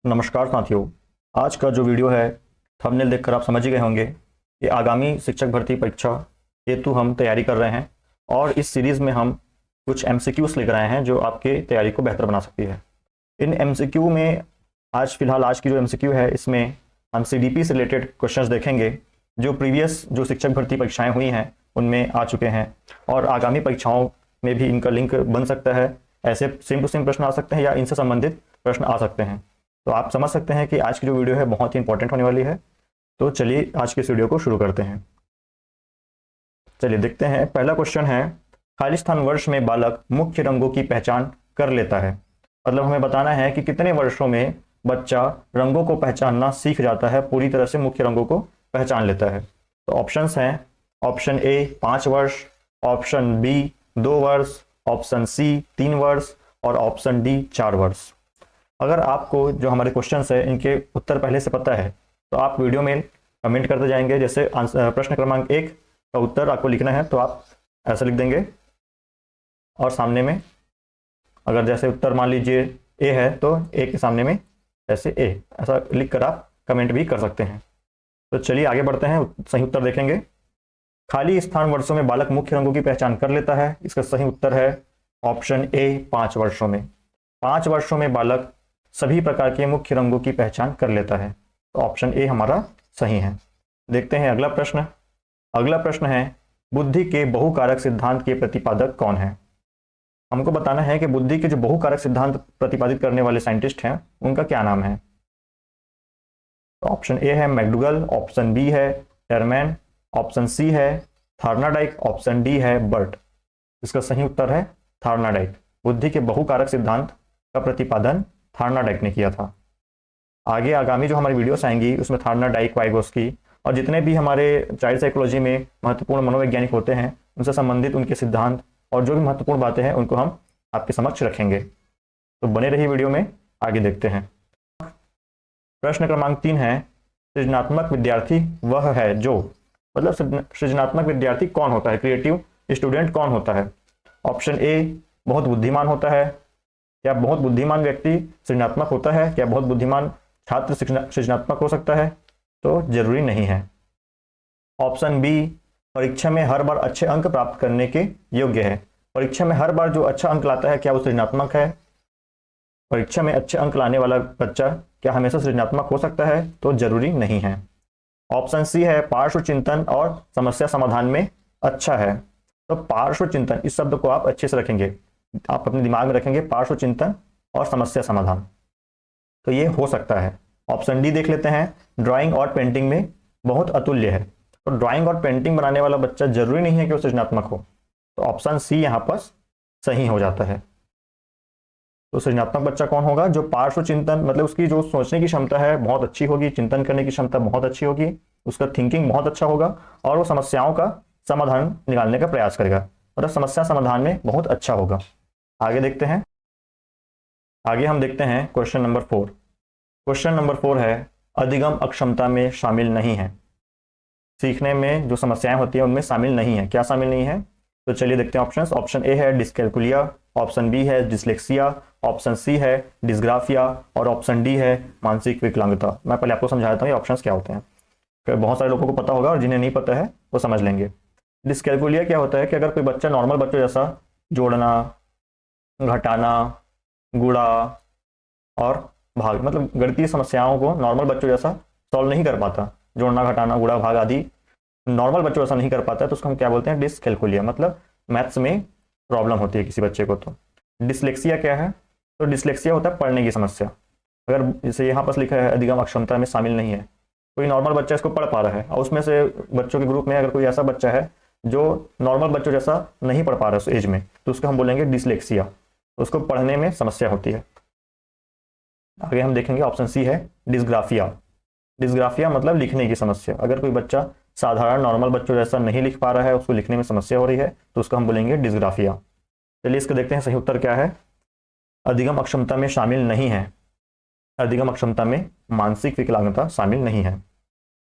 नमस्कार साथियों। आज का जो वीडियो है थंबनेल देखकर आप समझ ही गए होंगे कि आगामी शिक्षक भर्ती परीक्षा हेतु हम तैयारी कर रहे हैं और इस सीरीज़ में हम कुछ एमसीक्यूज लेकर आए हैं जो आपके तैयारी को बेहतर बना सकती है। इन एमसीक्यू में आज की जो एमसीक्यू है इसमें हम सीडीपी से रिलेटेड क्वेश्चंस देखेंगे जो प्रीवियस जो शिक्षक भर्ती परीक्षाएं हुई हैं उनमें आ चुके हैं और आगामी परीक्षाओं में भी इनका लिंक बन सकता है। ऐसे सेम टू सेम प्रश्न आ सकते हैं या इनसे संबंधित प्रश्न आ सकते हैं। तो आप समझ सकते हैं कि आज की जो वीडियो है बहुत ही इंपॉर्टेंट होने वाली है। तो चलिए आज के इस वीडियो को शुरू करते हैं। चलिए देखते हैं। पहला क्वेश्चन है, खाली स्थान वर्ष में बालक मुख्य रंगों की पहचान कर लेता है। मतलब हमें बताना है कि कितने वर्षों में बच्चा रंगों को पहचानना सीख जाता है, पूरी तरह से मुख्य रंगों को पहचान लेता है। तो ऑप्शंस हैं, ऑप्शन ए 5 वर्ष, ऑप्शन बी 2 वर्ष, ऑप्शन सी 3 वर्ष और ऑप्शन डी 4 वर्ष। अगर आपको जो हमारे क्वेश्चंस है इनके उत्तर पहले से पता है तो आप वीडियो में कमेंट करते जाएंगे। जैसे प्रश्न क्रमांक 1 का उत्तर आपको लिखना है तो आप ऐसा लिख देंगे और सामने में अगर जैसे उत्तर मान लीजिए ए है तो ए के सामने में ऐसे ए ऐसा लिख कर आप कमेंट भी कर सकते हैं। तो चलिए आगे बढ़ते हैं, सही उत्तर देखेंगे। खाली स्थान वर्षों में बालक मुख्य रंगों की पहचान कर लेता है। इसका सही उत्तर है ऑप्शन ए 5 वर्षों में। 5 वर्षों में बालक सभी प्रकार के मुख्य रंगों की पहचान कर लेता है। तो ऑप्शन ए हमारा सही है। देखते हैं अगला प्रश्न। अगला प्रश्न है, बुद्धि के बहुकारक सिद्धांत के प्रतिपादक कौन है। हमको बताना है कि बुद्धि के जो बहुकारक सिद्धांत प्रतिपादित करने वाले साइंटिस्ट हैं उनका क्या नाम है। तो ऑप्शन ए है मैकडूगल, ऑप्शन बी है टर्मैन, ऑप्शन सी है थार्नाडाइक, ऑप्शन डी है बर्ट। इसका सही उत्तर है थार्नाडाइक। बुद्धि के बहुकारक सिद्धांत का प्रतिपादन थार्नाडाइक ने किया था। आगे आगामी जो हमारी वीडियोस आएंगी उसमें थार्नाडाइक, वाइगोस्की और जितने भी हमारे चाइल्ड साइकोलॉजी में महत्वपूर्ण मनोवैज्ञानिक होते हैं उनसे संबंधित उनके सिद्धांत और जो भी महत्वपूर्ण बातें हैं उनको हम आपके समक्ष रखेंगे। तो बने रहिए वीडियो में। आगे देखते हैं। प्रश्न क्रमांक 3 है, सृजनात्मक विद्यार्थी वह है जो, मतलब सृजनात्मक विद्यार्थी कौन होता है, क्रिएटिव स्टूडेंट कौन होता है। ऑप्शन ए बहुत बुद्धिमान होता है। क्या बहुत बुद्धिमान व्यक्ति सृजनात्मक होता है? क्या बहुत बुद्धिमान छात्र सृजनात्मक हो सकता है? तो जरूरी नहीं है। ऑप्शन बी परीक्षा में हर बार अच्छे अंक प्राप्त करने के योग्य है। परीक्षा में हर बार जो अच्छा अंक लाता है क्या वो सृजनात्मक है? परीक्षा में अच्छे अंक लाने वाला बच्चा क्या हमेशा सृजनात्मक हो सकता है? तो जरूरी नहीं है। ऑप्शन सी है पार्श्व चिंतन और समस्या समाधान में अच्छा है। तो पार्श्व चिंतन इस शब्द को आप अच्छे से रखेंगे, आप अपने दिमाग में रखेंगे, पार्श्व चिंतन और समस्या समाधान, तो ये हो सकता है। ऑप्शन डी देख लेते हैं, ड्राइंग और पेंटिंग में बहुत अतुल्य है। तो ड्राइंग और पेंटिंग बनाने वाला बच्चा जरूरी नहीं है कि वो सृजनात्मक हो। तो ऑप्शन सी यहाँ पर सही हो जाता है। तो सृजनात्मक बच्चा कौन होगा? जो पार्श्व चिंतन, मतलब उसकी जो सोचने की क्षमता है बहुत अच्छी होगी, चिंतन करने की क्षमता बहुत अच्छी होगी, उसका थिंकिंग बहुत अच्छा होगा और वो समस्याओं का समाधान निकालने का प्रयास करेगा, मतलब समस्या समाधान में बहुत अच्छा होगा। आगे देखते हैं। आगे हम देखते हैं क्वेश्चन नंबर 4। क्वेश्चन नंबर 4 है, अधिगम अक्षमता में शामिल नहीं है। सीखने में जो समस्याएं होती हैं उनमें शामिल नहीं है। क्या शामिल नहीं है? तो चलिए देखते हैं ऑप्शंस। ऑप्शन ए है डिस्कैल्कुलिया, ऑप्शन बी है डिसलेक्सिया, ऑप्शन सी है डिस्ग्राफिया और ऑप्शन डी है मानसिक विकलांगता। मैं पहले आपको समझाता हूँ ये ऑप्शंस क्या होते हैं। बहुत सारे लोगों को पता होगा और जिन्हें नहीं पता है वो समझ लेंगे। डिस्कैल्कुलिया क्या होता है कि अगर कोई बच्चा नॉर्मल बच्चों जैसा जोड़ना, घटाना, गुणा और भाग, मतलब गणितीय समस्याओं को नॉर्मल बच्चों जैसा सॉल्व नहीं कर पाता, जोड़ना, घटाना, गुणा, भाग आदि नॉर्मल बच्चों जैसा नहीं कर पाता है, तो उसको हम क्या बोलते हैं? डिसकैल्कुलिया। मतलब मैथ्स में प्रॉब्लम होती है किसी बच्चे को। तो डिसलेक्सिया क्या है? तो डिसलेक्सिया होता है पढ़ने की समस्या। अगर जैसे यहाँ पर लिखा है अधिगम अक्षमता में शामिल नहीं है, कोई नॉर्मल बच्चा इसको पढ़ पा रहा है और उसमें से बच्चों के ग्रुप में अगर कोई ऐसा बच्चा है जो नॉर्मल बच्चों जैसा नहीं पढ़ पा रहा है उस एज में, तो उसको हम बोलेंगे डिसलेक्सिया। उसको पढ़ने में समस्या होती है। आगे हम देखेंगे ऑप्शन सी है डिस्ग्राफिया। डिस्ग्राफिया मतलब लिखने की समस्या। अगर कोई बच्चा साधारण नॉर्मल बच्चों जैसा नहीं लिख पा रहा है, उसको लिखने में समस्या हो रही है, तो उसको हम बोलेंगे डिस्ग्राफिया। चलिए इसको देखते हैं सही उत्तर क्या है। अधिगम अक्षमता में शामिल नहीं है। अधिगम अक्षमता में मानसिक विकलांगता शामिल नहीं है।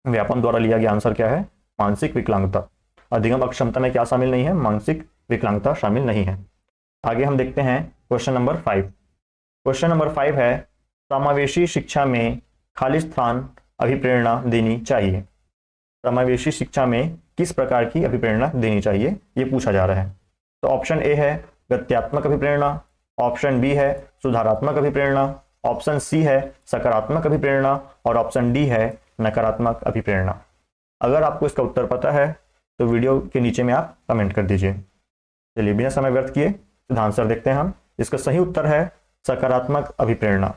व्यापम द्वारा लिया गया आंसर क्या है? मानसिक विकलांगता। अधिगम अक्षमता में क्या शामिल नहीं है? मानसिक विकलांगता शामिल नहीं है। आगे हम देखते हैं क्वेश्चन नंबर 5। क्वेश्चन नंबर 5 है, समावेशी शिक्षा में खालिस्तान अभिप्रेरणा देनी चाहिए? समावेशी शिक्षा में किस प्रकार की अभिप्रेरणा देनी चाहिए, ये पूछा जा रहा है। तो ऑप्शन ए है गत्यात्मक अभिप्रेरणा, ऑप्शन बी है सुधारात्मक अभिप्रेरणा, ऑप्शन सी है सकारात्मक अभिप्रेरणा और ऑप्शन डी है नकारात्मक अभिप्रेरणा। अगर आपको इसका उत्तर पता है तो वीडियो के नीचे में आप कमेंट कर दीजिए। चलिए बिना समय व्यर्थ किए सीधा आंसर देखते हैं हम। इसका सही उत्तर है सकारात्मक अभिप्रेरणा।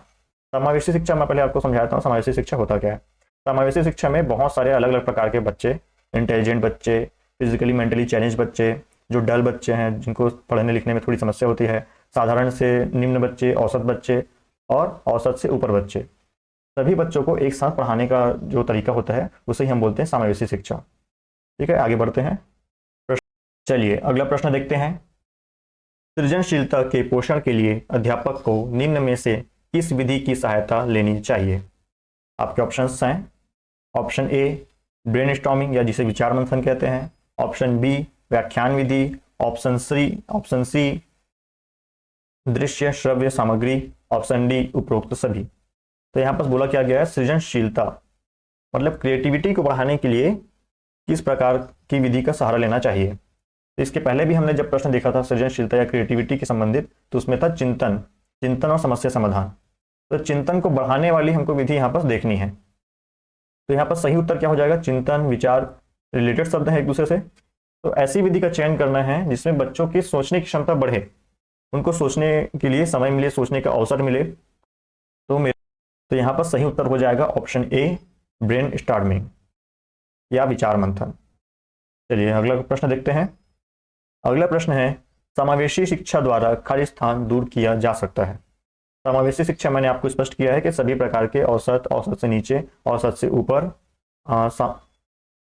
समावेशी शिक्षा मैं पहले आपको समझाता हूँ समावेशी शिक्षा होता क्या है। समावेशी शिक्षा में बहुत सारे अलग अलग प्रकार के बच्चे, इंटेलिजेंट बच्चे, फिजिकली मेंटली चैलेंज बच्चे, जो डल बच्चे हैं जिनको पढ़ने लिखने में थोड़ी समस्या होती है, साधारण से निम्न बच्चे, औसत बच्चे और औसत से ऊपर बच्चे, सभी बच्चों को एक साथ पढ़ाने का जो तरीका होता है उसे ही हम बोलते हैं समावेशी शिक्षा। ठीक है, आगे बढ़ते हैं। चलिए अगला प्रश्न देखते हैं। सृजनशीलता के पोषण के लिए अध्यापक को निम्न में से किस विधि की सहायता लेनी चाहिए? आपके ऑप्शंस हैं ऑप्शन ए ब्रेनस्टॉर्मिंग या जिसे विचार मंथन कहते हैं, ऑप्शन बी व्याख्यान विधि, ऑप्शन सी दृश्य श्रव्य सामग्री, ऑप्शन डी उपरोक्त सभी। तो यहाँ पर बोला क्या गया है, सृजनशीलता मतलब क्रिएटिविटी को बढ़ाने के लिए किस प्रकार की विधि का सहारा लेना चाहिए। तो इसके पहले भी हमने जब प्रश्न देखा था सृजनशीलता या क्रिएटिविटी के संबंधित, तो उसमें था चिंतन और समस्या समाधान। तो चिंतन को बढ़ाने वाली हमको विधि यहाँ पर देखनी है। तो यहाँ पर सही उत्तर क्या हो जाएगा, चिंतन विचार रिलेटेड शब्द है एक दूसरे से। तो ऐसी विधि का चयन करना है जिसमें बच्चों की सोचने की क्षमता बढ़े, उनको सोचने के लिए समय मिले, सोचने का अवसर मिले। तो यहाँ पर सही उत्तर हो जाएगा ऑप्शन ए ब्रेन स्टॉर्मिंग या विचार मंथन। चलिए अगला प्रश्न देखते हैं। अगला प्रश्न है समावेशी शिक्षा द्वारा खाली स्थान दूर किया जा सकता है। समावेशी शिक्षा मैंने आपको स्पष्ट किया है कि सभी प्रकार के औसत, औसत से नीचे, औसत से ऊपर,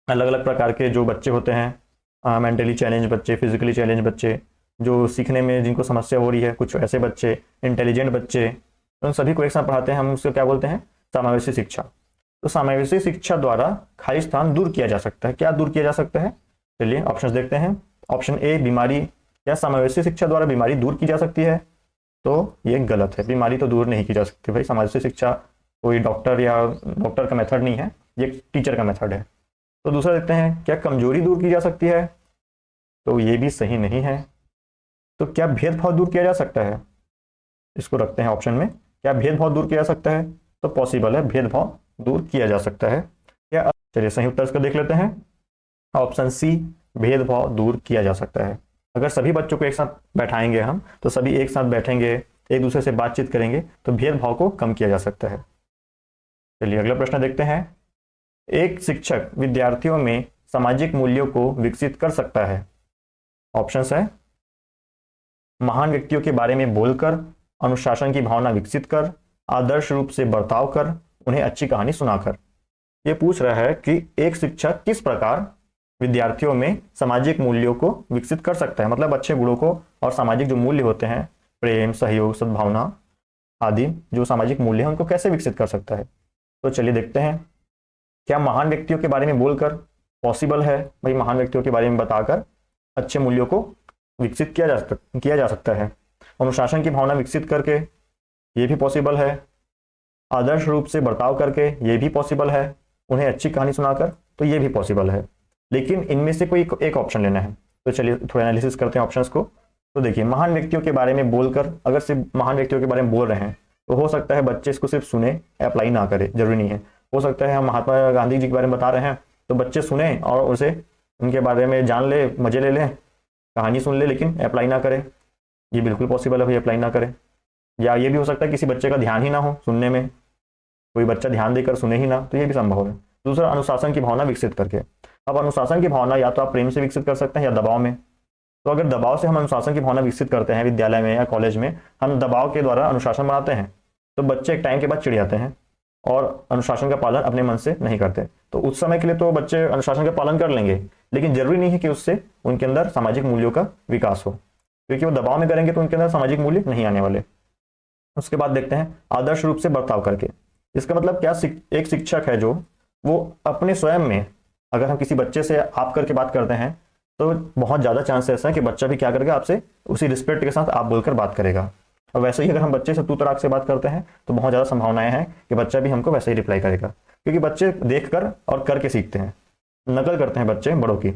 अलग अलग प्रकार के जो बच्चे होते हैं, मेंटली चैलेंज बच्चे, फिजिकली चैलेंज बच्चे, जो सीखने में जिनको समस्या हो रही है, कुछ ऐसे बच्चे, इंटेलिजेंट बच्चे, तो उन सभी को एक साथ पढ़ाते हैं हम। उसको क्या बोलते हैं, समावेशी शिक्षा। तो समावेशी शिक्षा द्वारा खाली स्थान दूर किया जा सकता है। क्या दूर किया जा सकता है, चलिए ऑप्शंस देखते हैं। ऑप्शन ए बीमारी, क्या समावेशी शिक्षा द्वारा बीमारी दूर की जा सकती है? तो ये गलत है, बीमारी तो दूर नहीं की जा सकती भाई। समावेशी शिक्षा कोई डॉक्टर का मेथड नहीं है, ये टीचर का मेथड है। तो दूसरा देखते हैं, क्या कमजोरी दूर की जा सकती है? तो ये भी सही नहीं है। तो क्या भेदभाव दूर किया जा सकता है? इसको रखते हैं ऑप्शन में। क्या भेदभाव दूर किया जा सकता है? तो पॉसिबल है, भेदभाव दूर किया जा सकता है। क्या, चलिए सही उत्तर इसका देख लेते हैं। ऑप्शन सी भेदभाव दूर किया जा सकता है। अगर सभी बच्चों को एक साथ बैठाएंगे हम, तो सभी एक साथ बैठेंगे, एक दूसरे से बातचीत करेंगे, तो भेदभाव को कम किया जा सकता है। चलिए अगला प्रश्न देखते हैं। एक शिक्षक विद्यार्थियों में सामाजिक मूल्यों को विकसित कर सकता है। ऑप्शंस है महान व्यक्तियों के बारे में बोलकर, अनुशासन की भावना विकसित कर, आदर्श रूप से बर्ताव कर, उन्हें अच्छी कहानी सुनाकर। ये पूछ रहा है कि एक शिक्षक किस प्रकार विद्यार्थियों में सामाजिक मूल्यों को विकसित कर सकता है, मतलब अच्छे गुणों को और सामाजिक जो मूल्य होते हैं, प्रेम, सहयोग, सद्भावना आदि जो सामाजिक मूल्य हैं, उनको कैसे विकसित कर सकता है। तो चलिए देखते हैं। क्या महान व्यक्तियों के बारे में बोलकर पॉसिबल है भाई, महान व्यक्तियों के बारे में बताकर अच्छे मूल्यों को विकसित किया जा सकता है। अनुशासन की भावना विकसित करके ये भी पॉसिबल है। आदर्श रूप से बर्ताव करके ये भी पॉसिबल है। उन्हें अच्छी कहानी सुनाकर, तो ये भी पॉसिबल है। लेकिन इनमें से कोई एक ऑप्शन लेना है। तो चलिए थोड़ा एनालिसिस करते हैं ऑप्शंस को। तो देखिए, महान व्यक्तियों के बारे में बोलकर, अगर सिर्फ महान व्यक्तियों के बारे में बोल रहे हैं तो हो सकता है बच्चे इसको सिर्फ सुने, अप्लाई ना करे, जरूरी नहीं है। हो सकता है हम महात्मा गांधी जी के बारे में बता रहे हैं तो बच्चे सुने और उसे उनके बारे में जान ले, मजे ले लें, कहानी सुन ले, लेकिन अप्लाई ना करें। ये बिल्कुल पॉसिबल है भाई, अप्लाई ना करें। या ये भी हो सकता है किसी बच्चे का ध्यान ही ना हो सुनने में, कोई बच्चा ध्यान देकर सुने ही ना, तो ये भी संभव है। दूसरा, अनुशासन की भावना विकसित करके। अब अनुशासन की भावना या तो आप प्रेम से विकसित कर सकते हैं या दबाव में। तो अगर दबाव से हम अनुशासन की भावना विकसित करते हैं विद्यालय में या कॉलेज में, हम दबाव के द्वारा अनुशासन बनाते हैं, तो बच्चे एक टाइम के बाद चिढ़ जाते हैं और अनुशासन का पालन अपने मन से नहीं करते। तो उस समय के लिए तो बच्चे अनुशासन का पालन कर लेंगे, लेकिन जरूरी नहीं है कि उससे उनके अंदर सामाजिक मूल्यों का विकास हो, क्योंकि वो दबाव में करेंगे तो उनके अंदर सामाजिक मूल्य नहीं आने वाले। उसके बाद देखते हैं आदर्श रूप से बर्ताव करके। इसका मतलब क्या, एक शिक्षक है जो वो अपने स्वयं में, अगर हम किसी बच्चे से आप करके बात करते हैं तो बहुत ज़्यादा चांसेस है कि बच्चा भी क्या करेगा, आपसे उसी रिस्पेक्ट के साथ आप बोलकर बात करेगा। और वैसे ही अगर हम बच्चे से तू तड़ाक से बात करते हैं तो बहुत ज़्यादा संभावनाएं हैं कि बच्चा भी हमको वैसे ही रिप्लाई करेगा, क्योंकि बच्चे देख कर और करके सीखते हैं, नकल करते हैं बच्चे बड़ों की।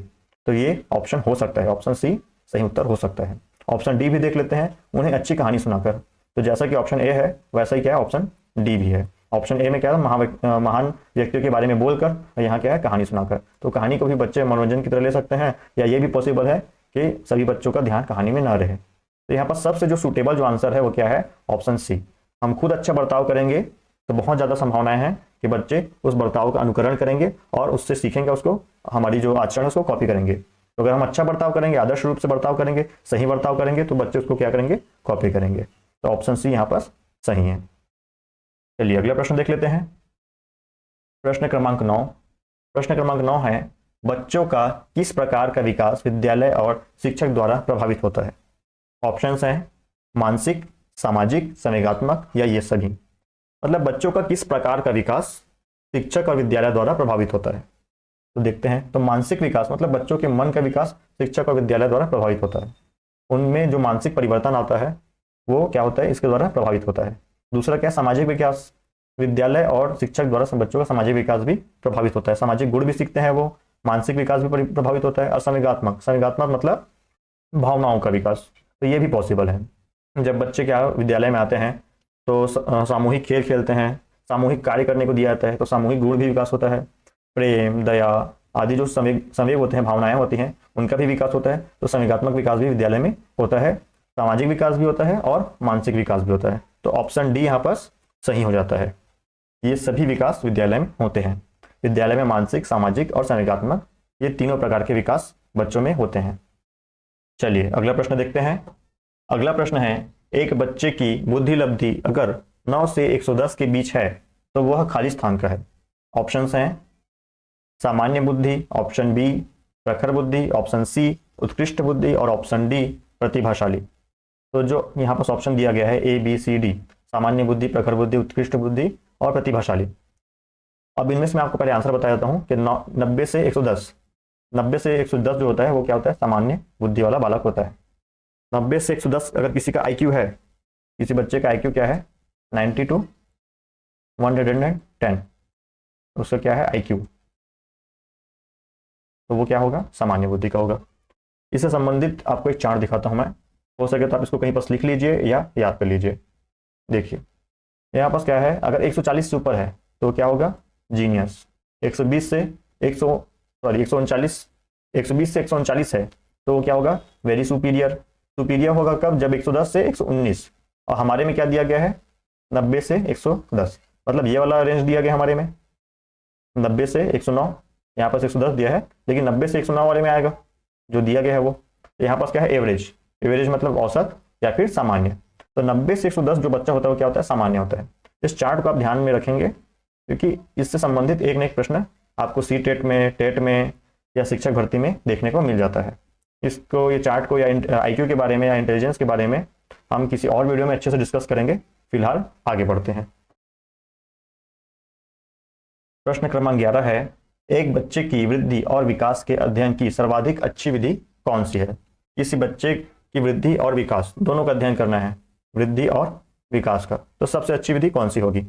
तो ये ऑप्शन हो सकता है, ऑप्शन सी सही उत्तर हो सकता है। ऑप्शन डी भी देख लेते हैं, उन्हें अच्छी कहानी सुनाकर। तो जैसा कि ऑप्शन ए है वैसा ही क्या है, ऑप्शन डी भी है। ऑप्शन ए में क्या है, महान व्यक्तियों के बारे में बोलकर, और यहाँ क्या है, कहानी सुनाकर। तो कहानी को भी बच्चे मनोरंजन की तरह ले सकते हैं, या ये भी पॉसिबल है कि सभी बच्चों का ध्यान कहानी में ना रहे। तो यहाँ पर सबसे जो सूटेबल जो आंसर है वो क्या है, ऑप्शन सी। हम खुद अच्छा बर्ताव करेंगे तो बहुत ज़्यादा संभावनाएं हैं कि बच्चे उस बर्ताव का अनुकरण करेंगे और उससे सीखेंगे, उसको हमारी जो आचरण है उसको कॉपी करेंगे। तो अगर हम अच्छा बर्ताव करेंगे, आदर्श रूप से बर्ताव करेंगे, सही बर्ताव करेंगे, तो बच्चे उसको क्या करेंगे, कॉपी करेंगे। तो ऑप्शन सी यहाँ पर सही है। चलिए अगला प्रश्न देख लेते हैं। प्रश्न क्रमांक 9। प्रश्न क्रमांक 9 है, बच्चों का किस प्रकार का विकास विद्यालय और शिक्षक द्वारा प्रभावित होता है। ऑप्शंस हैं मानसिक, सामाजिक, संवेगात्मक या ये सभी। मतलब बच्चों का किस प्रकार का विकास शिक्षक और विद्यालय द्वारा प्रभावित होता है। तो देखते हैं, तो मानसिक विकास मतलब बच्चों के मन का विकास शिक्षक और विद्यालय द्वारा प्रभावित होता है। उनमें जो मानसिक परिवर्तन आता है वो क्या होता है, इसके द्वारा प्रभावित होता है। दूसरा क्या, सामाजिक विकास, विद्यालय और शिक्षक द्वारा बच्चों का सामाजिक विकास भी प्रभावित होता है, सामाजिक गुण भी सीखते हैं वो, मानसिक विकास भी प्रभावित होता है। और संवेगात्मक, संवेगात्मक मतलब भावनाओं का विकास, तो ये भी पॉसिबल है। जब बच्चे क्या विद्यालय में आते हैं तो सामूहिक खेल खेलते हैं, सामूहिक कार्य करने को दिया जाता है, तो सामूहिक गुण भी विकास होता है। प्रेम, दया आदि जो संवेग होते हैं, भावनाएं होती हैं, उनका भी विकास होता है। तो संवेगात्मक विकास भी विद्यालय में होता है, सामाजिक विकास भी होता है और मानसिक विकास भी होता है। तो ऑप्शन डी यहाँ पर सही हो जाता है। ये सभी विकास विद्यालय में होते हैं। विद्यालय में मानसिक, सामाजिक और संवेगात्मक ये तीनों प्रकार के विकास बच्चों में होते हैं। चलिए अगला प्रश्न देखते हैं। अगला प्रश्न है, एक बच्चे की बुद्धि लब्धि अगर 9 से 110 के बीच है तो वह खाली स्थान का है। ऑप्शंस हैं सामान्य बुद्धि, ऑप्शन बी प्रखर बुद्धि, ऑप्शन सी उत्कृष्ट बुद्धि और ऑप्शन डी प्रतिभाशाली। तो जो यहाँ पर ऑप्शन दिया गया है ए बी सी डी, सामान्य बुद्धि, प्रखर बुद्धि, उत्कृष्ट बुद्धि और प्रतिभाशाली। अब इनमें से मैं आपको पहले आंसर बता देता हूँ कि 90 से 110, 90 से 110 जो होता है वो क्या होता है, सामान्य बुद्धि वाला बालक होता है। 90 से 110 अगर किसी का IQ है, किसी बच्चे का IQ क्या है 90 to 110, उसका क्या है IQ, तो वो क्या होगा, सामान्य बुद्धि का होगा। इससे संबंधित आपको एक चार्ट दिखाता हूं मैं, हो सके तो आप इसको कहीं पर लिख लीजिए या याद कर लीजिए। देखिए यहाँ पास क्या है, अगर 140 से ऊपर है तो क्या होगा, जीनियस। 120 से 139 120 से 139 है तो क्या होगा, वेरी सुपीरियर। सुपीरियर होगा कब, जब 110 से 119। और हमारे में क्या दिया गया है, 90 से 110, मतलब ये वाला रेंज दिया गया हमारे में 90 से 109, यहाँ पर 110 दिया है, लेकिन 90 से 109 वाले में आएगा जो दिया गया है वो। यहाँ पास क्या है, एवरेज। एवरेज मतलब औसत या फिर सामान्य। तो 90 से 110 जो बच्चा होता है वो क्या होता है, सामान्य होता है। इस चार्ट को आप ध्यान में रखेंगे क्योंकि इससे संबंधित एक न एक प्रश्न आपको सी टेट में, टेट में या शिक्षक भर्ती में देखने को मिल जाता है। इसको, ये चार्ट को या IQ के बारे में या इंटेलिजेंस के बारे में हम किसी और वीडियो में अच्छे से डिस्कस करेंगे। फिलहाल आगे बढ़ते हैं। प्रश्न क्रमांक 11 है, एक बच्चे की वृद्धि और विकास के अध्ययन की सर्वाधिक अच्छी विधि कौन सी है। किसी बच्चे की वृद्धि और विकास दोनों का अध्ययन करना है, वृद्धि और विकास का, तो सबसे अच्छी विधि कौन सी होगी।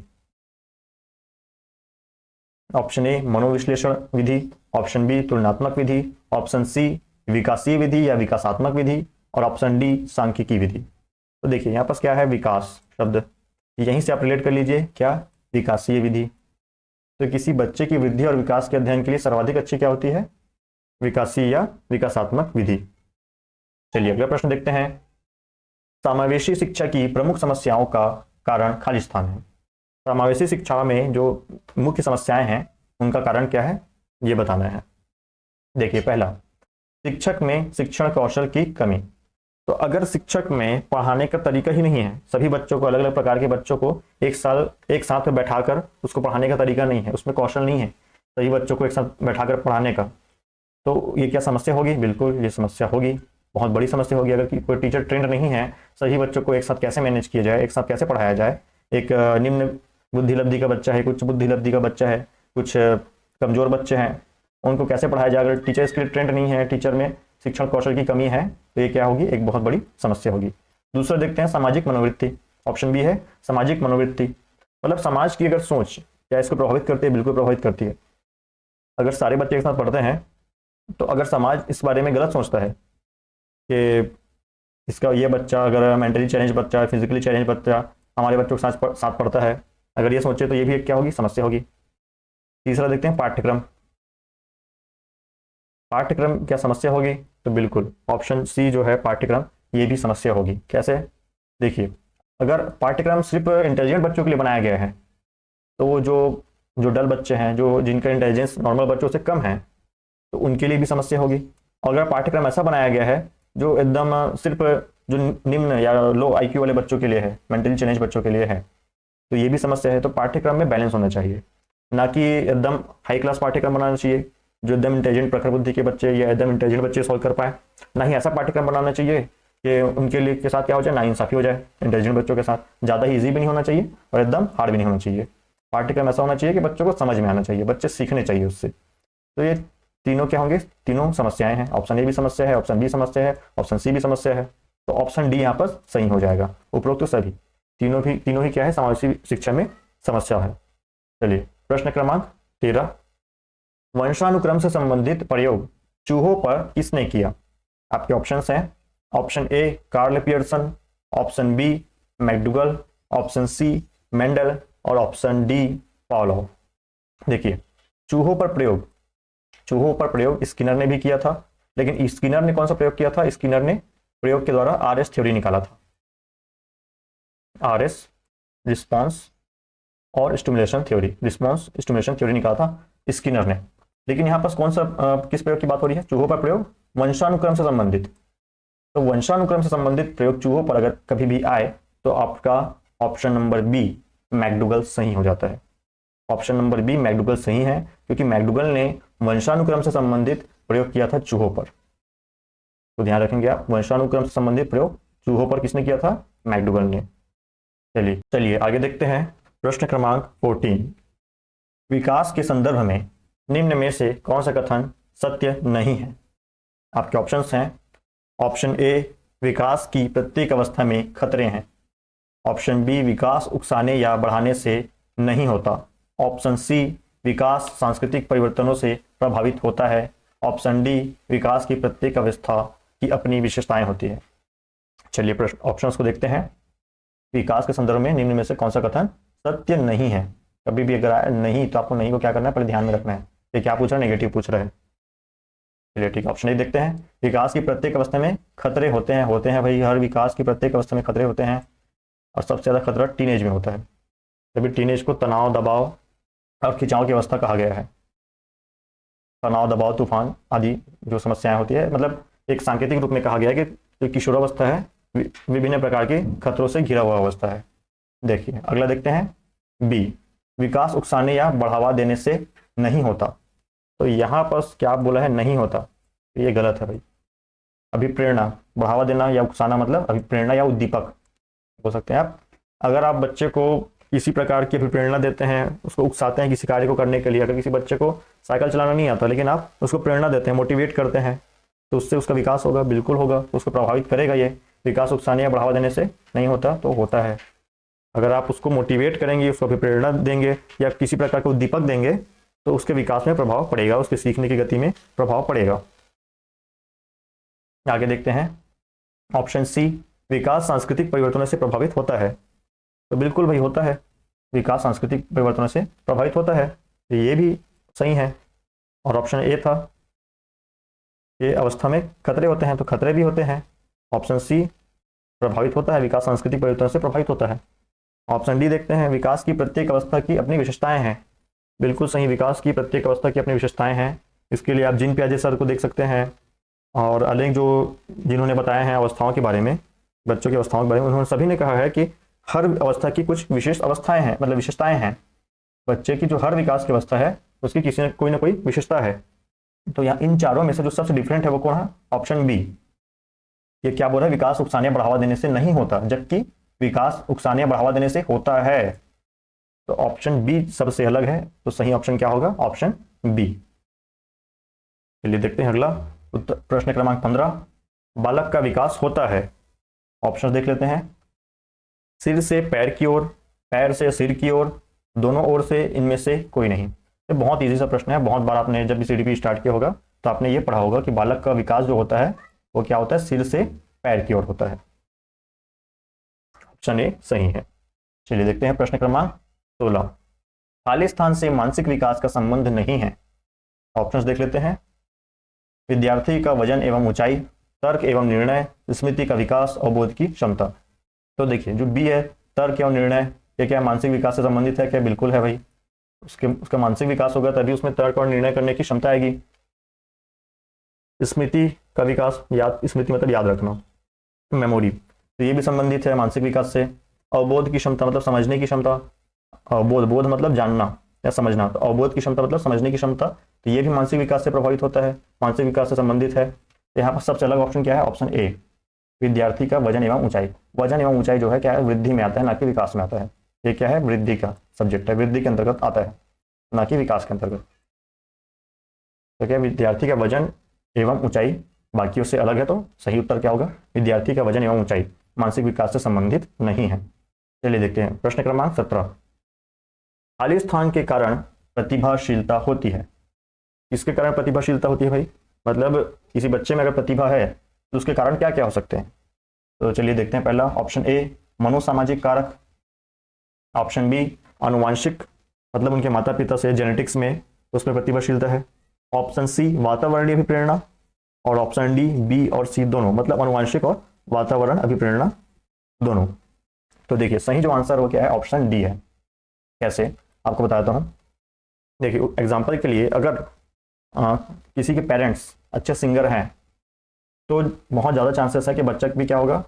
ऑप्शन ए मनोविश्लेषण विधि, ऑप्शन बी तुलनात्मक विधि, ऑप्शन सी विकासीय विधि या विकासात्मक विधि और ऑप्शन डी सांख्यिकी विधि। तो देखिए यहाँ पास क्या है, विकास शब्द, यहीं से आप रिलेट कर लीजिए क्या, विकासीय विधि। तो किसी बच्चे की वृद्धि और विकास के अध्ययन के लिए सर्वाधिक अच्छी क्या होती है, विकासीय या विकासात्मक विधि। चलिए अगला प्रश्न देखते हैं। समावेशी शिक्षा की प्रमुख समस्याओं का कारण खाली स्थान है। समावेशी शिक्षा में जो मुख्य समस्याएं हैं उनका कारण क्या है, ये बताना है। देखिए पहला, शिक्षक में शिक्षण कौशल की कमी। तो अगर शिक्षक में पढ़ाने का तरीका ही नहीं है, सभी बच्चों को, अलग अलग प्रकार के बच्चों को एक साथ में बैठाकर उसको पढ़ाने का तरीका नहीं है, उसमें कौशल नहीं है सभी बच्चों को एक साथ बैठाकर पढ़ाने का, तो ये क्या समस्या होगी, बिल्कुल ये समस्या होगी, बहुत बड़ी समस्या होगी। अगर कोई टीचर ट्रेंड नहीं है, सभी बच्चों को एक साथ कैसे मैनेज किया जाए, एक साथ कैसे पढ़ाया जाए। एक निम्न बुद्धि लब्धि का बच्चा है, कुछ बुद्धि लब्धि का बच्चा है, कुछ कमजोर बच्चे हैं, उनको कैसे पढ़ाया जाए। अगर टीचर इसके लिए ट्रेंड नहीं है, टीचर में शिक्षण कौशल की कमी है, तो ये क्या होगी, एक बहुत बड़ी समस्या होगी। दूसरा देखते हैं सामाजिक मनोवृत्ति। ऑप्शन बी है सामाजिक मनोवृत्ति, मतलब समाज की अगर सोच क्या इसको प्रभावित करती है? बिल्कुल प्रभावित करती है। अगर सारे बच्चे एक साथ पढ़ते हैं तो अगर समाज इस बारे में गलत सोचता है कि इसका ये बच्चा अगर मेंटली चैलेंज बच्चा, फिजिकली चैलेंज बच्चा हमारे बच्चों के साथ पढ़ता है, अगर ये सोचे तो ये भी एक क्या होगी? समस्या होगी। तीसरा देखते हैं पाठ्यक्रम। पाठ्यक्रम क्या समस्या होगी? तो बिल्कुल ऑप्शन सी जो है पाठ्यक्रम, ये भी समस्या होगी। कैसे? देखिए, अगर पाठ्यक्रम सिर्फ इंटेलिजेंट बच्चों के लिए बनाया गया है तो वो जो जो डल बच्चे हैं, जो जिनका इंटेलिजेंस नॉर्मल बच्चों से कम है, तो उनके लिए भी समस्या होगी। और अगर पाठ्यक्रम ऐसा बनाया गया है जो एकदम सिर्फ जो निम्न या लो आईक्यू वाले बच्चों के लिए है, मेंटली चैलेंज बच्चों के लिए है, तो ये भी समस्या है। तो पाठ्यक्रम में बैलेंस होना चाहिए, ना कि एकदम हाई क्लास पाठ्यक्रम बनाना चाहिए जो एकदम इंटेलिजेंट प्रखर बुद्धि के बच्चे या एकदम इंटेलिजेंट बच्चे सॉल्व कर पाए, ना ही ऐसा पाठ्यक्रम बनाना चाहिए कि उनके लिए के साथ क्या हो जाए, नाइंसाफी हो जाए इंटेलिजेंट बच्चों के साथ। ज़्यादा ही ईजी भी नहीं होना चाहिए और एकदम हार्ड भी नहीं होना चाहिए। पाठ्यक्रम ऐसा होना चाहिए कि बच्चों को समझ में आना चाहिए, बच्चे सीखने चाहिए उससे। तो ये तीनों क्या होंगे? तीनों समस्याएं हैं। ऑप्शन ए भी समस्या है, ऑप्शन बी समस्या है, ऑप्शन सी भी समस्या है। तो ऑप्शन डी यहाँ पर सही हो जाएगा। उपरोक्त तो सभी तीनों ही क्या है? समावेशी शिक्षा में समस्या है। चलिए प्रश्न क्रमांक 13, वंशानुक्रम से संबंधित प्रयोग चूहों पर किसने किया? आपके ऑप्शंस हैं, option A Karl Pearson, option B McDougall, option C Mendel और ऑप्शन डी पावलोव। देखिए, चूहों पर प्रयोग स्किनर ने भी किया था, लेकिन स्किनर ने कौन सा प्रयोग किया था? स्किनर ने प्रयोग के द्वारा आरएस थ्योरी निकाला था। आरएस रिस्पॉन्स और stimulation theory, response stimulation theory निकाला था स्किनर ने। लेकिन यहाँ पर कौन सा किस प्रयोग की बात हो रही है? चूहों पर प्रयोग वंशानुक्रम से संबंधित। तो वंशानुक्रम से संबंधित प्रयोग चूहों पर अगर कभी भी आए तो आपका ऑप्शन नंबर बी मैकडूगल सही हो जाता है। ऑप्शन नंबर बी मैकडूगल सही है, क्योंकि मैकडूगल ने वंशानुक्रम से संबंधित प्रयोग किया था चूहों पर। तो ध्यान रखेंगे आप, वंशानुक्रम से संबंधित प्रयोग चूहों पर किसने किया था? मैकडूगल ने। चलिए आगे देखते हैं प्रश्न क्रमांक 14, विकास के संदर्भ में निम्न में से कौन सा कथन सत्य नहीं है? आपके ऑप्शंस हैं, ऑप्शन ए विकास की प्रत्येक अवस्था में खतरे हैं, ऑप्शन बी विकास उकसाने या बढ़ाने से नहीं होता, ऑप्शन सी विकास सांस्कृतिक परिवर्तनों से प्रभावित होता है, ऑप्शन डी विकास की प्रत्येक अवस्था की अपनी विशेषताएं होती है। चलिए प्रश्न ऑप्शंस को देखते हैं। विकास के संदर्भ में निम्न में से कौन सा कथन सत्य नहीं है? कभी भी अगर आए नहीं तो आपको नहीं को क्या करना है? पहले ध्यान में रखना है। ये क्या पूछ रहा है? नेगेटिव पूछ रहा है। चलिए ठीक है, ऑप्शन ए देखते हैं। विकास की प्रत्येक अवस्था में खतरे होते हैं भाई, हर विकास की प्रत्येक अवस्था में खतरे होते हैं, और सबसे ज़्यादा खतरा टीनेज में होता है। तभी टीनेज को तनाव, दबाव और खिंचाव की अवस्था कहा गया है। तनाव, दबाव, तूफान आदि जो समस्याएं होती है, मतलब एक सांकेतिक रूप में कहा गया है कि जो किशोरावस्था है विभिन्न प्रकार के खतरों से घिरा हुआ अवस्था है। देखिए अगला देखते हैं, बी विकास उकसाने या बढ़ावा देने से नहीं होता। तो यहाँ पर क्या बोला है? नहीं होता, तो ये गलत है भाई। अभिप्रेरणा, बढ़ावा देना या उकसाना मतलब अभिप्रेरणा या उद्दीपक हो सकते हैं आप। अगर आप बच्चे को किसी प्रकार की अभिप्रेरणा देते हैं, उसको उकसाते हैं किसी कार्य को करने के लिए, अगर किसी बच्चे को साइकिल चलाना नहीं आता लेकिन आप उसको प्रेरणा देते हैं, मोटिवेट करते हैं, तो उससे उसका विकास होगा, बिल्कुल होगा, उसको प्रभावित करेगा। ये विकास उकसाने या बढ़ावा देने से नहीं होता, तो होता है। अगर आप उसको मोटिवेट करेंगे, उसको अभिप्रेरणा देंगे या किसी प्रकार के उद्दीपक देंगे, तो उसके विकास में प्रभाव पड़ेगा, उसके सीखने की गति में प्रभाव पड़ेगा। आगे देखते हैं, ऑप्शन सी विकास सांस्कृतिक परिवर्तनों से प्रभावित होता है। तो बिल्कुल भाई होता है, विकास सांस्कृतिक परिवर्तनों से प्रभावित होता है, तो ये भी सही है। और ऑप्शन ए था, ये अवस्था में खतरे होते हैं, तो खतरे भी होते हैं। ऑप्शन सी प्रभावित होता है, विकास सांस्कृतिक परिवर्तनों से प्रभावित होता है। ऑप्शन डी देखते हैं, विकास की प्रत्येक अवस्था की अपनी विशेषताएं हैं। बिल्कुल सही, विकास की प्रत्येक अवस्था की अपनी विशेषताएं हैं। इसके लिए आप जीन पियाजे सर को देख सकते हैं, और अनेक जो जिन्होंने बताया है अवस्थाओं के बारे में, बच्चों की अवस्थाओं के बारे में, उन्होंने सभी ने कहा है कि हर अवस्था की कुछ विशेष अवस्थाएं हैं, मतलब विशेषताएं हैं। बच्चे की जो हर विकास की अवस्था है उसकी किसी न कोई ना कोई विशेषता है। तो यहाँ इन चारों में से जो सबसे डिफरेंट है वो कौन है? Option B. ये क्या बोल रहा है? विकास उकसाने बढ़ावा देने से नहीं होता, जबकि विकास उकसाने बढ़ावा देने से होता है। तो ऑप्शन बी सबसे अलग है, तो सही ऑप्शन क्या होगा? Option B. चलिए देखते हैं अगला प्रश्न क्रमांक 15, बालक का विकास होता है ऑप्शन देख लेते हैं। सिर से पैर की ओर, पैर से सिर की ओर, दोनों ओर से, इनमें से कोई नहीं। ये बहुत इजी सा प्रश्न है, बहुत बार आपने जब भी सीडीपी स्टार्ट किया होगा तो आपने ये पढ़ा होगा कि बालक का विकास जो होता है वो क्या होता है, सिर से पैर की ओर होता है। ऑप्शन ए सही है। चलिए देखते हैं प्रश्न क्रमांक 16। खाली स्थान से मानसिक विकास का संबंध नहीं है। ऑप्शंस देख लेते हैं। विद्यार्थी का वजन एवं ऊंचाई, तर्क एवं निर्णय, स्मृति का विकास और बोध की क्षमता। तो देखिए जो बी है, तर्क एवं निर्णय, ये क्या मानसिक विकास से संबंधित है क्या? बिल्कुल है भाई। उसका मानसिक विकास होगा तभी उसमें तर्क और निर्णय करने की क्षमता आएगी। स्मृति का विकास, याद, स्मृति मतलब याद रखना, मेमोरी, तो ये भी संबंधित है मानसिक विकास से। अवबोध की क्षमता मतलब समझने की क्षमता, अवबोध, बोध मतलब जानना या समझना, तो अवबोध की क्षमता मतलब समझने की क्षमता, तो ये भी मानसिक विकास से प्रभावित होता है, मानसिक विकास से संबंधित है। तो यहाँ पर सबसे अलग ऑप्शन क्या है? ऑप्शन ए, विद्यार्थी का वजन एवं ऊंचाई। वजन एवं ऊंचाई जो है क्या है, वृद्धि में आता है, ना कि विकास में आता है। ये क्या है? वृद्धि का सब्जेक्ट है, वृद्धि के अंतर्गत आता है, ना कि विकास के अंतर्गत। तो क्या विद्यार्थी का वजन एवं ऊंचाई बाकियों से अलग है, तो सही उत्तर क्या होगा? विद्यार्थी का वजन एवं ऊंचाई मानसिक विकास से संबंधित नहीं है। चलिए देखते हैं प्रश्न क्रमांक 17। खाली स्थान के कारण प्रतिभाशीलता होती है। किसके कारण प्रतिभाशीलता होती है भाई? मतलब किसी बच्चे में अगर प्रतिभा है तो उसके कारण क्या क्या हो सकते हैं? तो चलिए देखते हैं। पहला ऑप्शन ए, मनोसामाजिक कारक। ऑप्शन बी, आनुवांशिक, मतलब उनके माता पिता से, जेनेटिक्स में उसमें प्रतिभाशीलता है। ऑप्शन सी, वातावरणीय अभिप्रेरणा। और ऑप्शन डी, बी और सी दोनों, मतलब आनुवांशिक और वातावरण अभिप्रेरणा दोनों। तो देखिए सही जो आंसर वो क्या है? ऑप्शन डी है। कैसे आपको बताता हूँ। देखिए एग्जाम्पल के लिए, अगर किसी के पेरेंट्स अच्छे सिंगर हैं तो बहुत ज़्यादा चांसेस है कि बच्चा भी क्या होगा,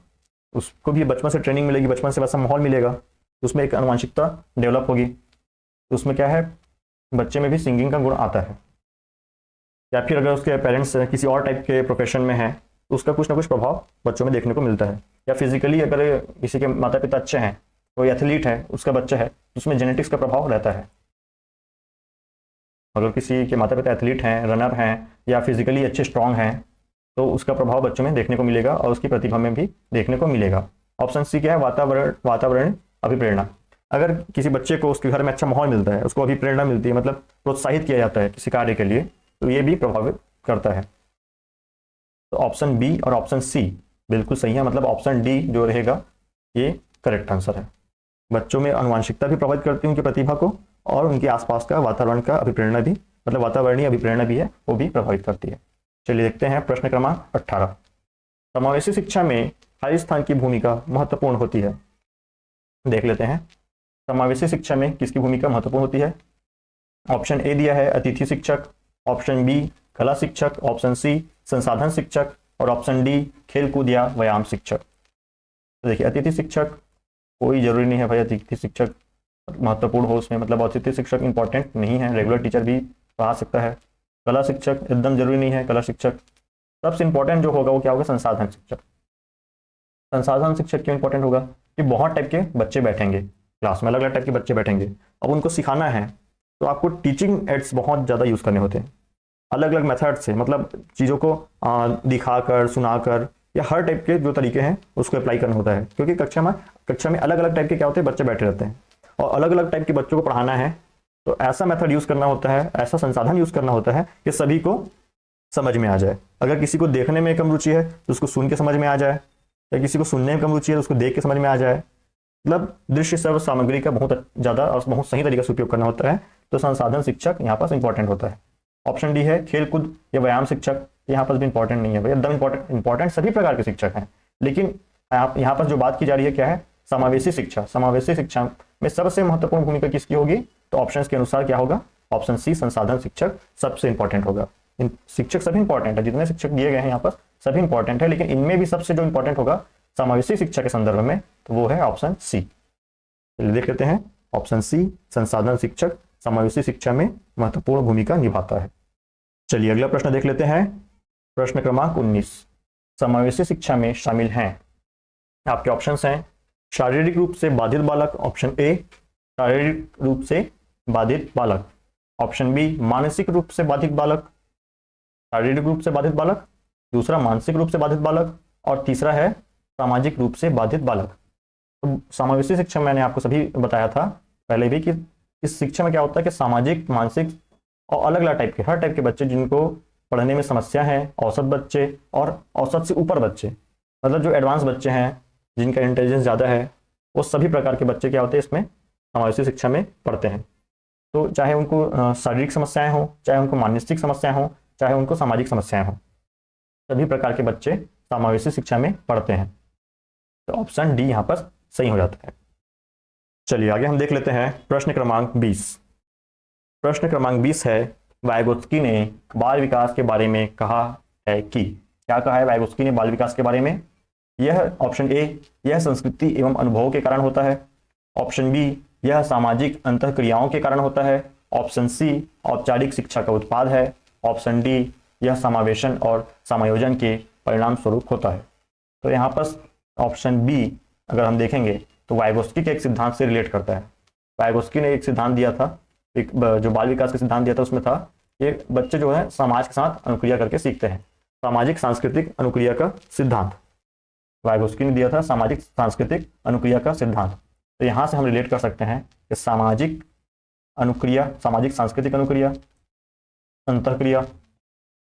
उसको भी बचपन से ट्रेनिंग मिलेगी, बचपन से वैसा माहौल मिलेगा, तो उसमें एक आनुवंशिकता डेवलप होगी, तो उसमें क्या है, बच्चे में भी सिंगिंग का गुण आता है। या फिर अगर उसके पेरेंट्स किसी और टाइप के प्रोफेशन में हैं तो उसका कुछ ना कुछ प्रभाव बच्चों में देखने को मिलता है। या फिजिकली अगर किसी के माता पिता अच्छे हैं, कोई एथलीट है, उसका बच्चा है, तो उसमें जेनेटिक्स का प्रभाव रहता है। अगर किसी के माता पिता एथलीट हैं, रनर हैं, या फिजिकली अच्छे स्ट्रांग हैं, तो उसका प्रभाव बच्चों में देखने को मिलेगा और उसकी प्रतिभा में भी देखने को मिलेगा। ऑप्शन सी क्या है? वातावरण अभिप्रेरणा। अगर किसी बच्चे को उसके घर में अच्छा माहौल मिलता है, उसको अभिप्रेरणा मिलती है, मतलब प्रोत्साहित किया जाता है किसी कार्य के लिए, तो ये भी प्रभावित करता है। तो ऑप्शन बी और ऑप्शन सी बिल्कुल सही है, मतलब ऑप्शन डी जो रहेगा ये करेक्ट आंसर है। बच्चों में आनुवंशिकता भी प्रभावित करती है उनकी प्रतिभा को, और उनके आसपास का वातावरण का अभिप्रेरणा भी, मतलब वातावरणीय अभिप्रेरणा भी है, वो भी प्रभावित करती है। चलिए देखते हैं प्रश्न क्रमांक 18। समावेशी शिक्षा में खाली स्थान की भूमिका महत्वपूर्ण होती है। देख लेते हैं समावेशी शिक्षा में किसकी भूमिका महत्वपूर्ण होती है। ऑप्शन ए दिया है अतिथि शिक्षक, ऑप्शन बी कला शिक्षक, ऑप्शन सी संसाधन शिक्षक, और ऑप्शन डी खेलकूद या व्यायाम शिक्षक। तो देखिए अतिथि शिक्षक कोई जरूरी नहीं है भाई अतिथि शिक्षक महत्वपूर्ण हो उसमें, मतलब अतिथि शिक्षक इंपॉर्टेंट नहीं है, रेगुलर टीचर भी पढ़ा सकता है। कला शिक्षक एकदम जरूरी नहीं है, कला शिक्षक सबसे इंपॉर्टेंट जो होगा वो क्या होगा? संसाधन शिक्षक। संसाधन शिक्षक क्यों इंपॉर्टेंट होगा? कि बहुत टाइप के बच्चे बैठेंगे क्लास में, अलग अलग टाइप के बच्चे बैठेंगे, अब उनको सिखाना है तो आपको टीचिंग एड्स बहुत ज़्यादा यूज़ करने होते हैं, अलग अलग मेथड से, मतलब चीज़ों को दिखाकर, सुनाकर, या हर टाइप के जो तरीके हैं उसको अप्लाई करना होता है। क्योंकि कक्षा में अलग अलग टाइप के क्या होते हैं, बच्चे बैठे रहते हैं, और अलग अलग टाइप के बच्चों को पढ़ाना है, तो ऐसा मेथड यूज़ करना होता है, ऐसा संसाधन यूज़ करना होता है कि सभी को समझ में आ जाए। अगर किसी को देखने में कम रुचि है तो उसको सुन के समझ में आ जाए, या किसी को सुनने में कम रुचि है तो उसको देख के समझ में आ जाए, मतलब दृश्य श्रव्य सामग्री का बहुत ज़्यादा और बहुत सही तरीके से उपयोग करना होता है। तो संसाधन शिक्षक यहाँ पर इंपॉर्टेंट होता है। ऑप्शन डी है खेलकूद या व्यायाम शिक्षक, यहाँ पर भी इंपॉर्टेंट नहीं है भाई, एकदम इंपॉर्टेंट सभी प्रकार के शिक्षक हैं, लेकिन यहाँ पर जो बात की जा रही है क्या है? समावेशी शिक्षा। समावेशी शिक्षा में सबसे महत्वपूर्ण भूमिका किसकी होगी? तो ऑप्शंस के अनुसार क्या होगा? ऑप्शन सी संसाधन शिक्षक सबसे इंपॉर्टेंट होगा। इन शिक्षक सभी इंपॉर्टेंट है, जितने शिक्षक दिए गए हैं यहाँ पर सभी इंपॉर्टेंट है, लेकिन इनमें भी सबसे जो इंपॉर्टेंट होगा समावेशी शिक्षा के संदर्भ में, तो वो है ऑप्शन सी। चलिए देख लेते हैं ऑप्शन सी संसाधन शिक्षक समावेशी शिक्षा में महत्वपूर्ण भूमिका निभाता है। चलिए अगला प्रश्न देख लेते हैं। प्रश्न क्रमांक 19। समावेशी शिक्षा में शामिल हैं, आपके ऑप्शंस हैं शारीरिक रूप से बाधित बालक, ऑप्शन ए शारीरिक रूप से बाधित बालक, ऑप्शन बी मानसिक रूप से बाधित बालक, शारीरिक रूप से बाधित बालक, दूसरा मानसिक रूप से बाधित बालक, और तीसरा है सामाजिक रूप से बाधित बालक। तो समावेशी शिक्षा मैंने आपको सभी बताया था पहले भी कि इस शिक्षा में क्या होता है कि सामाजिक, मानसिक और अलग अलग टाइप के, हर टाइप के बच्चे जिनको पढ़ने में समस्या है, औसत बच्चे और औसत से ऊपर बच्चे, मतलब जो एडवांस बच्चे हैं, जिनका इंटेलिजेंस ज़्यादा है, वो सभी प्रकार के बच्चे क्या होते हैं इसमें समावेशी शिक्षा में पढ़ते हैं। तो चाहे उनको शारीरिक समस्याएं हों, चाहे उनको मानसिक समस्याएं हों, चाहे उनको सामाजिक समस्याएं हों, सभी प्रकार के बच्चे समावेशी शिक्षा में पढ़ते हैं। तो ऑप्शन डी यहाँ पर सही हो जाता है। चलिए आगे हम देख लेते हैं प्रश्न क्रमांक 20। प्रश्न क्रमांक 20 है, वाइगोत्स्की ने बाल विकास के बारे में कहा है कि, क्या कहा है वाइगोत्स्की ने बाल विकास के बारे में? यह ऑप्शन ए, यह संस्कृति एवं अनुभवों के कारण होता है। ऑप्शन बी, यह सामाजिक अंतःक्रियाओं के कारण होता है। ऑप्शन सी, औपचारिक शिक्षा का उत्पाद है। ऑप्शन डी, यह समावेशन और समायोजन के परिणाम स्वरूप होता है। तो यहाँ पर ऑप्शन बी अगर हम देखेंगे तो वाइगोत्स्की के एक सिद्धांत से रिलेट करता है। वाइगोत्स्की ने एक सिद्धांत दिया था, एक जो बाल विकास का सिद्धांत दिया था उसमें था कि बच्चे जो है समाज के साथ अनुक्रिया करके सीखते हैं। सामाजिक सांस्कृतिक अनुक्रिया का सिद्धांत वाइगोत्स्की ने दिया था, सामाजिक सांस्कृतिक अनुक्रिया का सिद्धांत। तो यहाँ से हम रिलेट कर सकते हैं कि सामाजिक अनुक्रिया, सामाजिक सांस्कृतिक अनुक्रिया, अंतःक्रिया,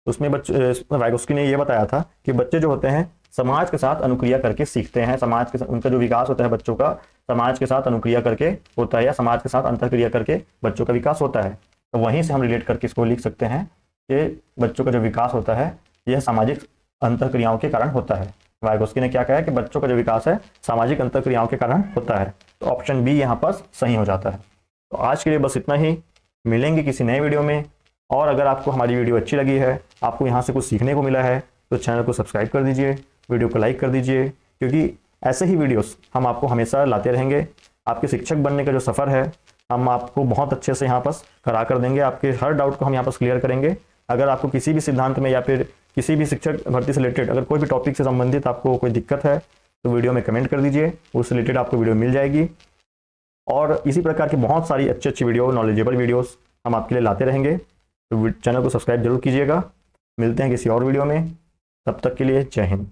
उसमें वाइगोत्स्की ने यह बताया था कि बच्चे जो होते हैं समाज के साथ अनुक्रिया करके सीखते हैं। समाज के साथ उनका जो विकास होता है बच्चों का, समाज के साथ अनुक्रिया करके होता है या समाज के साथ अंतःक्रिया करके बच्चों का विकास होता है। तो वहीं से हम रिलेट करके इसको लिख सकते हैं कि बच्चों का जो विकास होता है यह सामाजिक अंतःक्रियाओं के कारण होता है। वाइगोत्स्की ने क्या कहा है कि बच्चों का जो विकास है सामाजिक अंतःक्रियाओं के कारण होता है। तो ऑप्शन बी यहाँ पर सही हो जाता है। तो आज के लिए बस इतना ही, मिलेंगे किसी नए वीडियो में। और अगर आपको हमारी वीडियो अच्छी लगी है, आपको यहाँ से कुछ सीखने को मिला है, तो चैनल को सब्सक्राइब कर दीजिए, वीडियो को लाइक कर दीजिए, क्योंकि ऐसे ही वीडियोस हम आपको हमेशा लाते रहेंगे। आपके शिक्षक बनने का जो सफ़र है हम आपको बहुत अच्छे से यहाँ पर करा कर देंगे। आपके हर डाउट को हम यहाँ पर क्लियर करेंगे। अगर आपको किसी भी सिद्धांत में या फिर किसी भी शिक्षक भर्ती से रिलेटेड अगर कोई भी टॉपिक से संबंधित आपको कोई दिक्कत है तो वीडियो में कमेंट कर दीजिए, उससे रिलेटेड आपको वीडियो मिल जाएगी। और इसी प्रकार की बहुत सारी अच्छी अच्छी वीडियो, नॉलेजेबल वीडियोस हम आपके लिए लाते रहेंगे। तो चैनल को सब्सक्राइब जरूर कीजिएगा। मिलते हैं किसी और वीडियो में, तब तक के लिए जय हिंद।